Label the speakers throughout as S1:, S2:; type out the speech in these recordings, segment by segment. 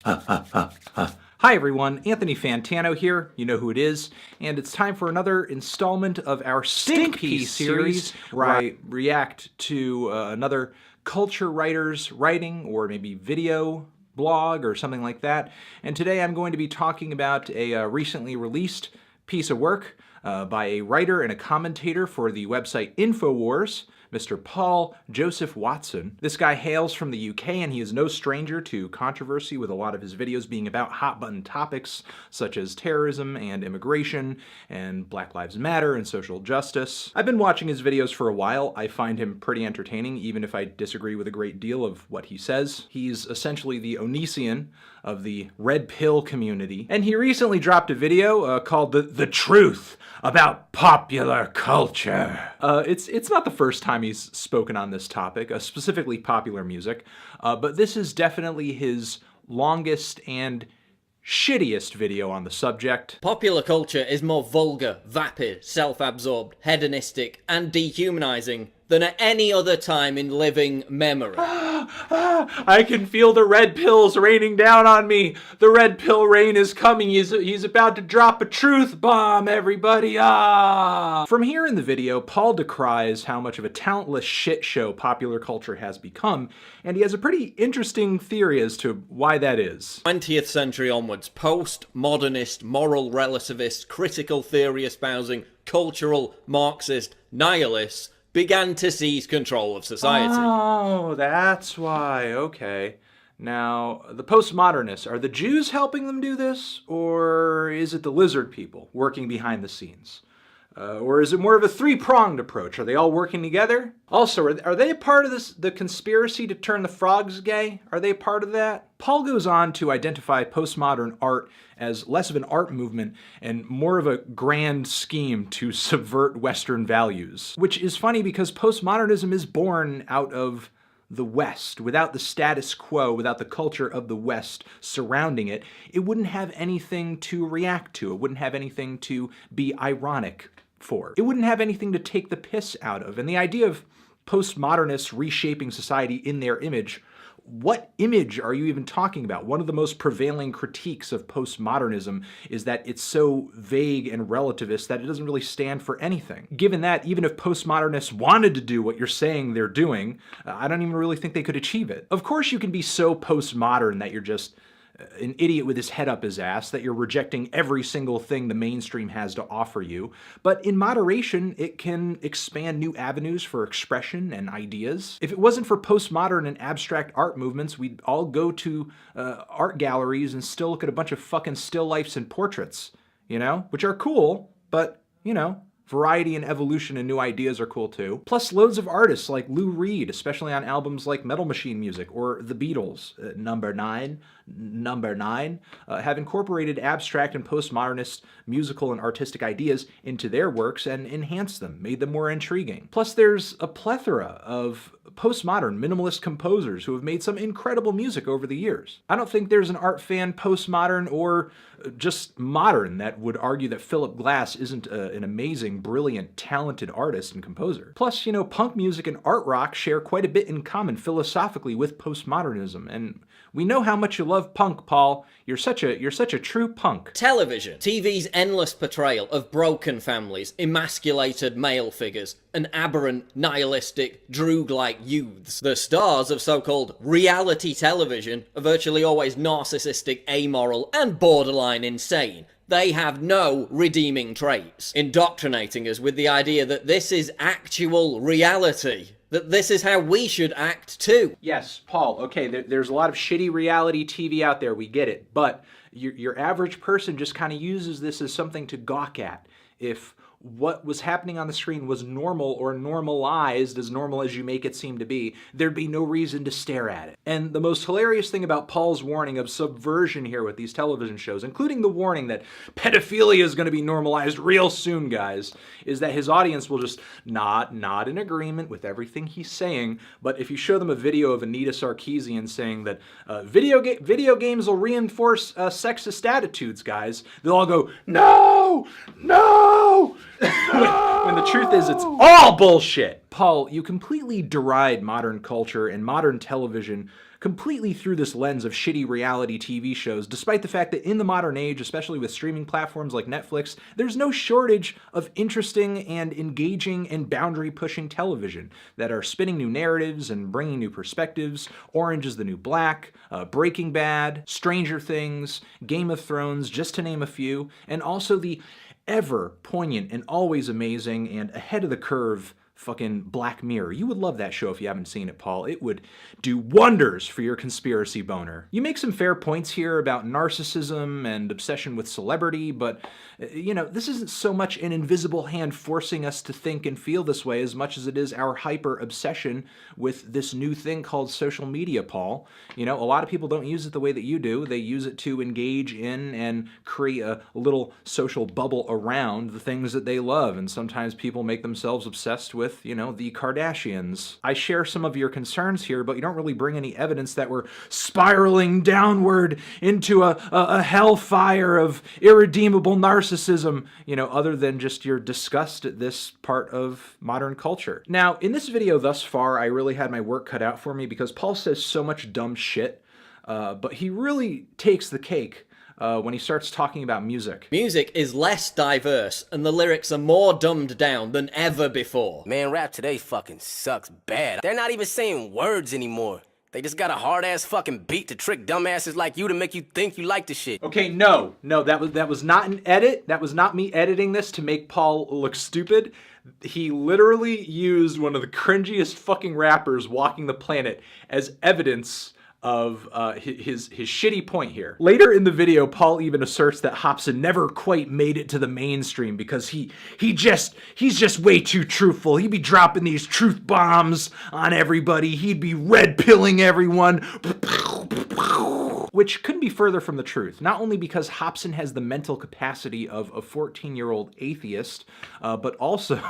S1: Hi everyone, Anthony Fantano here, you know who it is, and it's time for another installment of our Stink Piece series, where I react to another culture writer's writing, or maybe video blog, or something like that. And today I'm going to be talking about a recently released piece of work by a writer and a commentator for the website Infowars, Mr. Paul Joseph Watson. This guy hails from the UK, and he is no stranger to controversy, with a lot of his videos being about hot-button topics such as terrorism and immigration and Black Lives Matter and social justice. I've been watching his videos for a while. I find him pretty entertaining, even if I disagree with a great deal of what he says. He's essentially the Onision of the red pill community, and he recently dropped a video called The Truth About Popular Culture. It's not the first time he's spoken on this topic, specifically popular music, but this is definitely his longest and shittiest video on the subject.
S2: Popular culture is more vulgar, vapid, self-absorbed, hedonistic, and dehumanizing than at any other time in living memory.
S1: I can feel the red pills raining down on me. The red pill rain is coming. He's about to drop a truth bomb, everybody. From here in the video, Paul decries how much of a talentless shit show popular culture has become, and he has a pretty interesting theory as to why that is.
S2: 20th century onwards, post-modernist, moral relativist, critical theory espousing, cultural, Marxist, nihilists began to seize control of society.
S1: Oh, that's why. Okay. Now, the postmodernists, are the Jews helping them do this? Or is it the lizard people working behind the scenes? Or is it more of a three-pronged approach? Are they all working together? Also, are they a part of the conspiracy to turn the frogs gay? Are they a part of that? Paul goes on to identify postmodern art as less of an art movement and more of a grand scheme to subvert Western values. Which is funny because postmodernism is born out of the West. Without the status quo, without the culture of the West surrounding it, it wouldn't have anything to react to. It wouldn't have anything to be ironic for. It wouldn't have anything to take the piss out of. And the idea of postmodernists reshaping society in their image, what image are you even talking about? One of the most prevailing critiques of postmodernism is that it's so vague and relativist that it doesn't really stand for anything. Given that, even if postmodernists wanted to do what you're saying they're doing, I don't even really think they could achieve it. Of course you can be so postmodern that you're just an idiot with his head up his ass, that you're rejecting every single thing the mainstream has to offer you. But in moderation, it can expand new avenues for expression and ideas. If it wasn't for postmodern and abstract art movements, we'd all go to art galleries and still look at a bunch of fucking still lifes and portraits, you know? Which are cool, but, you know, variety and evolution and new ideas are cool too. Plus loads of artists like Lou Reed, especially on albums like Metal Machine Music or The Beatles, Number 9, have incorporated abstract and postmodernist musical and artistic ideas into their works and enhanced them, made them more intriguing. Plus there's a plethora of postmodern minimalist composers who have made some incredible music over the years. I don't think there's an art fan, postmodern or just modern, that would argue that Philip Glass isn't an amazing, brilliant, talented artist and composer. Plus, you know, punk music and art rock share quite a bit in common philosophically with postmodernism, and we know how much you love punk, Paul. You're such a true punk.
S2: Television. TV's endless portrayal of broken families, emasculated male figures, and aberrant, nihilistic, droog-like youths. The stars of so-called reality television are virtually always narcissistic, amoral, and borderline insane. They have no redeeming traits, indoctrinating us with the idea that this is actual reality. That this is how we should act too.
S1: Yes, Paul, okay, there's a lot of shitty reality TV out there, we get it, but your average person just kind of uses this as something to gawk at. If what was happening on the screen was normal or normalized, as normal as you make it seem to be, there'd be no reason to stare at it. And the most hilarious thing about Paul's warning of subversion here with these television shows, including the warning that pedophilia is going to be normalized real soon, guys, is that his audience will just not in agreement with everything he's saying, but if you show them a video of Anita Sarkeesian saying that video games will reinforce sexist attitudes, guys, they'll all go, no, no! When the truth is, it's all bullshit. Paul, you completely deride modern culture and modern television completely through this lens of shitty reality TV shows, despite the fact that in the modern age, especially with streaming platforms like Netflix, there's no shortage of interesting and engaging and boundary-pushing television that are spinning new narratives and bringing new perspectives. Orange is the New Black, Breaking Bad, Stranger Things, Game of Thrones, just to name a few, and also the ever poignant and always amazing and ahead of the curve fucking Black Mirror. You would love that show if you haven't seen it, Paul. It would do wonders for your conspiracy boner. You make some fair points here about narcissism and obsession with celebrity, but, you know, this isn't so much an invisible hand forcing us to think and feel this way as much as it is our hyper-obsession with this new thing called social media, Paul. You know, a lot of people don't use it the way that you do. They use it to engage in and create a little social bubble around the things that they love, and sometimes people make themselves obsessed with, you know, the Kardashians. I share some of your concerns here, but you don't really bring any evidence that we're spiraling downward into a hellfire of irredeemable narcissism, you know, other than just your disgust at this part of modern culture. Now, in this video thus far, I really had my work cut out for me because Paul says so much dumb shit, but he really takes the cake when he starts talking about music.
S2: Music is less diverse, and the lyrics are more dumbed down than ever before.
S3: Man, rap today fucking sucks bad. They're not even saying words anymore. They just got a hard-ass fucking beat to trick dumbasses like you to make you think you like the shit.
S1: Okay, no, that was not an edit. That was not me editing this to make Paul look stupid. He literally used one of the cringiest fucking rappers walking the planet as evidence of his shitty point here. Later in the video, Paul even asserts that Hopsin never quite made it to the mainstream because he's just way too truthful. He'd be dropping these truth bombs on everybody. He'd be red pilling everyone. Which couldn't be further from the truth. Not only because Hopsin has the mental capacity of a 14-year-old atheist, but also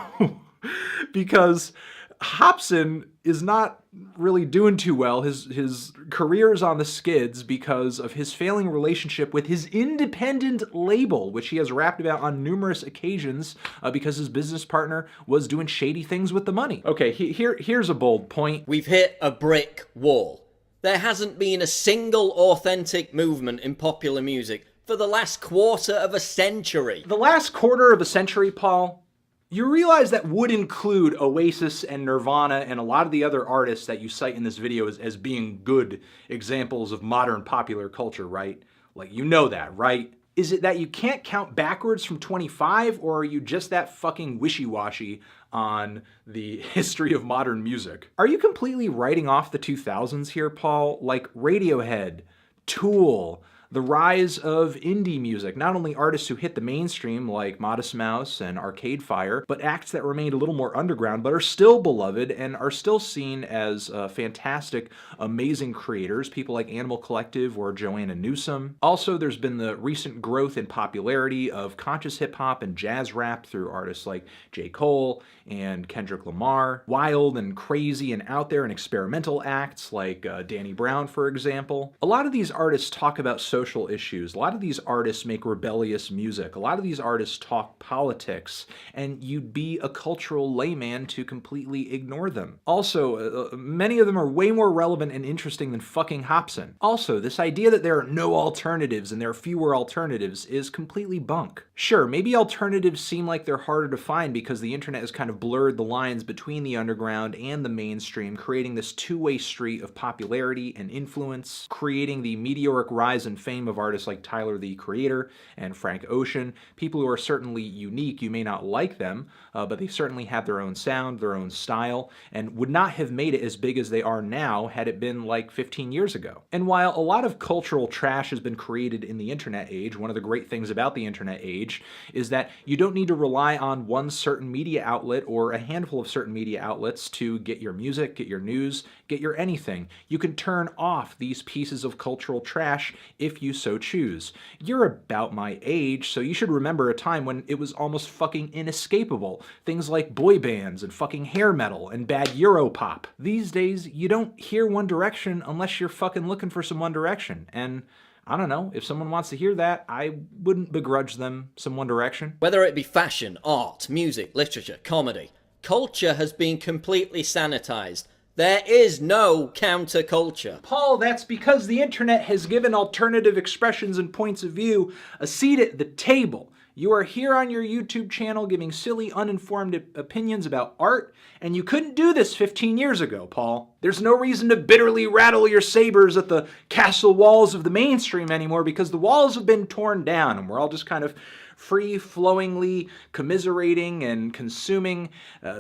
S1: because Hopsin is not really doing too well. His career is on the skids because of his failing relationship with his independent label, which he has rapped about on numerous occasions because his business partner was doing shady things with the money. Okay, here's a bold point.
S2: We've hit a brick wall. There hasn't been a single authentic movement in popular music for the last quarter of a century.
S1: The last quarter of a century, Paul? You realize that would include Oasis and Nirvana and a lot of the other artists that you cite in this video as being good examples of modern popular culture, right? Like, you know that, right? Is it that you can't count backwards from 25, or are you just that fucking wishy-washy on the history of modern music? Are you completely writing off the 2000s here, Paul? Like Radiohead, Tool, the rise of indie music, not only artists who hit the mainstream like Modest Mouse and Arcade Fire, but acts that remained a little more underground but are still beloved and are still seen as fantastic, amazing creators, people like Animal Collective or Joanna Newsom. Also, there's been the recent growth in popularity of conscious hip-hop and jazz rap through artists like J. Cole and Kendrick Lamar. Wild and crazy and out there and experimental acts like Danny Brown, for example. A lot of these artists talk about social issues. A lot of these artists make rebellious music. A lot of these artists talk politics, and you'd be a cultural layman to completely ignore them. Also, many of them are way more relevant and interesting than fucking Hopsin. Also, this idea that there are no alternatives and there are fewer alternatives is completely bunk. Sure, maybe alternatives seem like they're harder to find because the internet has kind of blurred the lines between the underground and the mainstream, creating this two-way street of popularity and influence, creating the meteoric rise and fame of artists like Tyler, the Creator, and Frank Ocean, people who are certainly unique. You may not like them, but they certainly have their own sound, their own style, and would not have made it as big as they are now had it been like 15 years ago. And while a lot of cultural trash has been created in the internet age, one of the great things about the internet age is that you don't need to rely on one certain media outlet or a handful of certain media outlets to get your music, get your news, get your anything. You can turn off these pieces of cultural trash if you so choose. You're about my age, so you should remember a time when it was almost fucking inescapable. Things like boy bands and fucking hair metal and bad Europop. These days, you don't hear One Direction unless you're fucking looking for some One Direction. And I don't know, if someone wants to hear that, I wouldn't begrudge them some One Direction.
S2: Whether it be fashion, art, music, literature, comedy, culture has been completely sanitized. There is no counterculture.
S1: Paul, that's because the internet has given alternative expressions and points of view a seat at the table. You are here on your YouTube channel giving silly, uninformed opinions about art, and you couldn't do this 15 years ago, Paul. There's no reason to bitterly rattle your sabers at the castle walls of the mainstream anymore because the walls have been torn down and we're all just kind of free-flowingly commiserating and consuming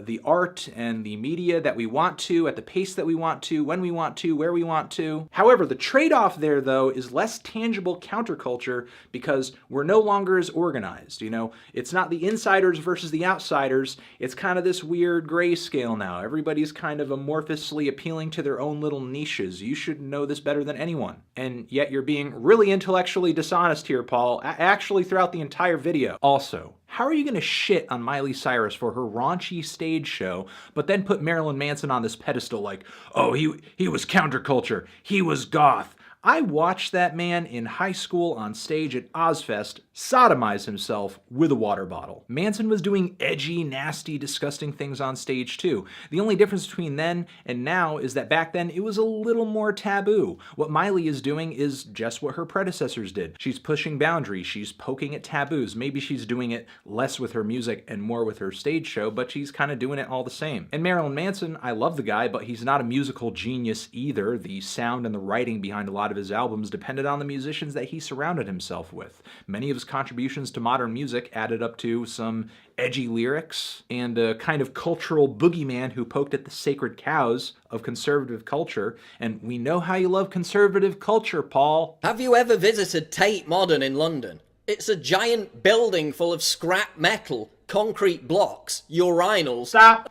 S1: the art and the media that we want to, at the pace that we want to, when we want to, where we want to. However, the trade-off there, though, is less tangible counterculture because we're no longer as organized. You know, it's not the insiders versus the outsiders. It's kind of this weird grayscale now. Everybody's kind of amorphously appealing to their own little niches. You should know this better than anyone. And yet you're being really intellectually dishonest here, Paul, actually throughout the entire video. Also, how are you going to shit on Miley Cyrus for her raunchy stage show, but then put Marilyn Manson on this pedestal like, oh, he was counterculture, he was goth? I watched that man in high school on stage at Ozfest sodomize himself with a water bottle. Manson was doing edgy, nasty, disgusting things on stage too. The only difference between then and now is that back then it was a little more taboo. What Miley is doing is just what her predecessors did. She's pushing boundaries, she's poking at taboos. Maybe she's doing it less with her music and more with her stage show, but she's kind of doing it all the same. And Marilyn Manson, I love the guy, but he's not a musical genius either. The sound and the writing behind a lot of his albums depended on the musicians that he surrounded himself with. Many of his contributions to modern music added up to some edgy lyrics and a kind of cultural boogeyman who poked at the sacred cows of conservative culture. And we know how you love conservative culture, Paul.
S2: Have you ever visited Tate Modern in London? It's a giant building full of scrap metal, concrete blocks, urinals.
S1: Stop.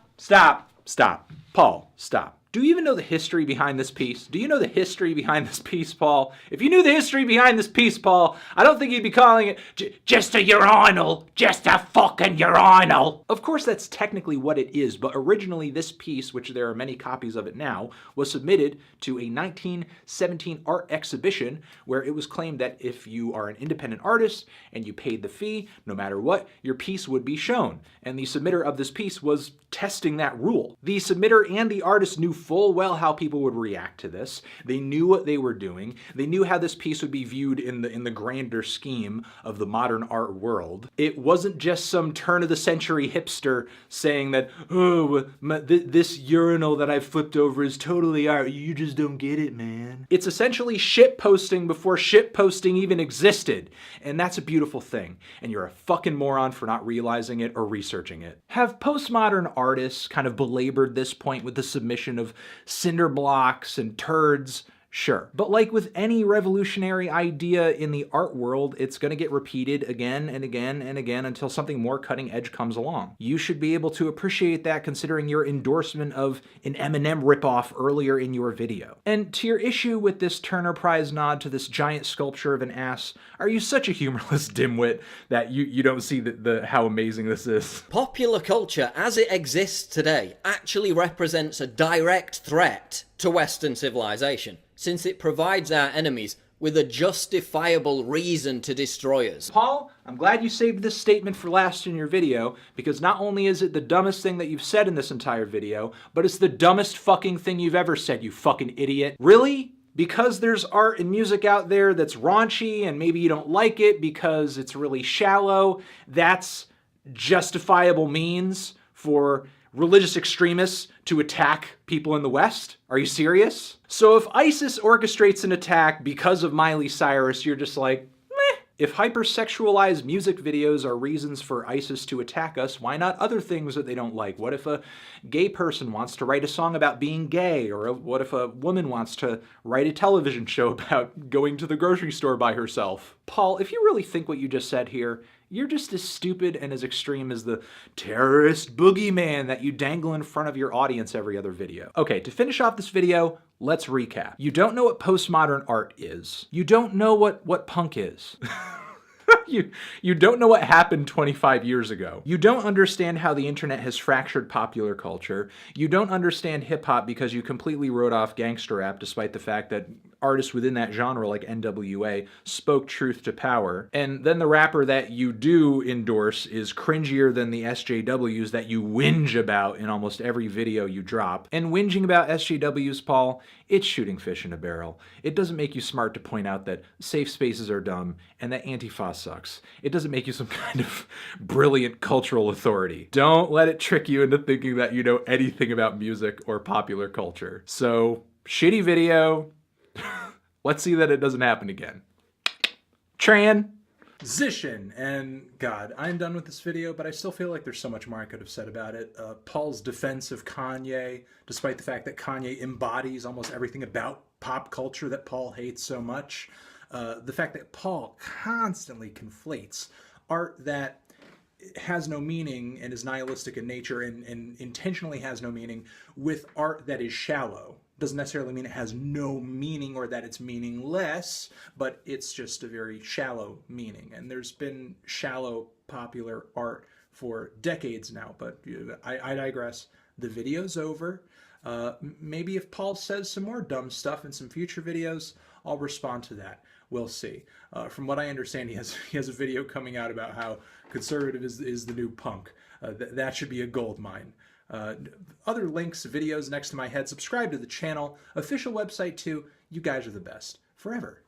S1: Paul, stop. Do you even know the history behind this piece? Do you know the history behind this piece, Paul? If you knew the history behind this piece, Paul, I don't think you'd be calling it just a urinal. Just a fucking urinal. Of course, that's technically what it is, but originally this piece, which there are many copies of it now, was submitted to a 1917 art exhibition where it was claimed that if you are an independent artist and you paid the fee, no matter what, your piece would be shown. And the submitter of this piece was testing that rule. The submitter and the artist knew full well how people would react to this. They knew what they were doing. They knew how this piece would be viewed in the grander scheme of the modern art world. It wasn't just some turn-of-the-century hipster saying that, oh, this urinal that I flipped over is totally art. You just don't get it, man. It's essentially shitposting before shitposting even existed. And that's a beautiful thing. And you're a fucking moron for not realizing it or researching it. Have postmodern artists kind of belabored this point with the submission of cinder blocks and turds? Sure. But like with any revolutionary idea in the art world, it's going to get repeated again and again and again until something more cutting edge comes along. You should be able to appreciate that considering your endorsement of an Eminem ripoff earlier in your video. And to your issue with this Turner Prize nod to this giant sculpture of an ass, are you such a humorless dimwit that you don't see how amazing this is?
S2: Popular culture as it exists today actually represents a direct threat to Western civilization, since it provides our enemies with a justifiable reason to destroy us.
S1: Paul, I'm glad you saved this statement for last in your video, because not only is it the dumbest thing that you've said in this entire video, but it's the dumbest fucking thing you've ever said, you fucking idiot. Really? Because there's art and music out there that's raunchy and maybe you don't like it because it's really shallow, that's justifiable means for religious extremists to attack people in the West? Are you serious? So if ISIS orchestrates an attack because of Miley Cyrus, you're just like, meh. If hypersexualized music videos are reasons for ISIS to attack us, why not other things that they don't like? What if a gay person wants to write a song about being gay? Or what if a woman wants to write a television show about going to the grocery store by herself? Paul, if you really think what you just said here, you're just as stupid and as extreme as the terrorist boogeyman that you dangle in front of your audience every other video. Okay, to finish off this video, let's recap. You don't know what postmodern art is. You don't know what punk is. You don't know what happened 25 years ago. You don't understand how the internet has fractured popular culture. You don't understand hip-hop because you completely wrote off gangster rap despite the fact that artists within that genre like NWA spoke truth to power. And then the rapper that you do endorse is cringier than the SJWs that you whinge about in almost every video you drop. And whinging about SJWs, Paul, it's shooting fish in a barrel. It doesn't make you smart to point out that safe spaces are dumb and that Antifa sucks. It doesn't make you some kind of brilliant cultural authority. Don't let it trick you into thinking that you know anything about music or popular culture. So, shitty video. Let's see that it doesn't happen again. Transition. And God, I'm done with this video, but I still feel like there's so much more I could have said about it. Paul's defense of Kanye, despite the fact that Kanye embodies almost everything about pop culture that Paul hates so much. The fact that Paul constantly conflates art that has no meaning and is nihilistic in nature and intentionally has no meaning with art that is shallow. Doesn't necessarily mean it has no meaning or that it's meaningless, but it's just a very shallow meaning. And there's been shallow popular art for decades now, but I digress. The video's over. Maybe if Paul says some more dumb stuff in some future videos, I'll respond to that. We'll see. From what I understand, he has a video coming out about how conservative is the new punk. That should be a gold mine. Other links, videos next to my head. Subscribe to the channel. Official website too. You guys are the best. Forever.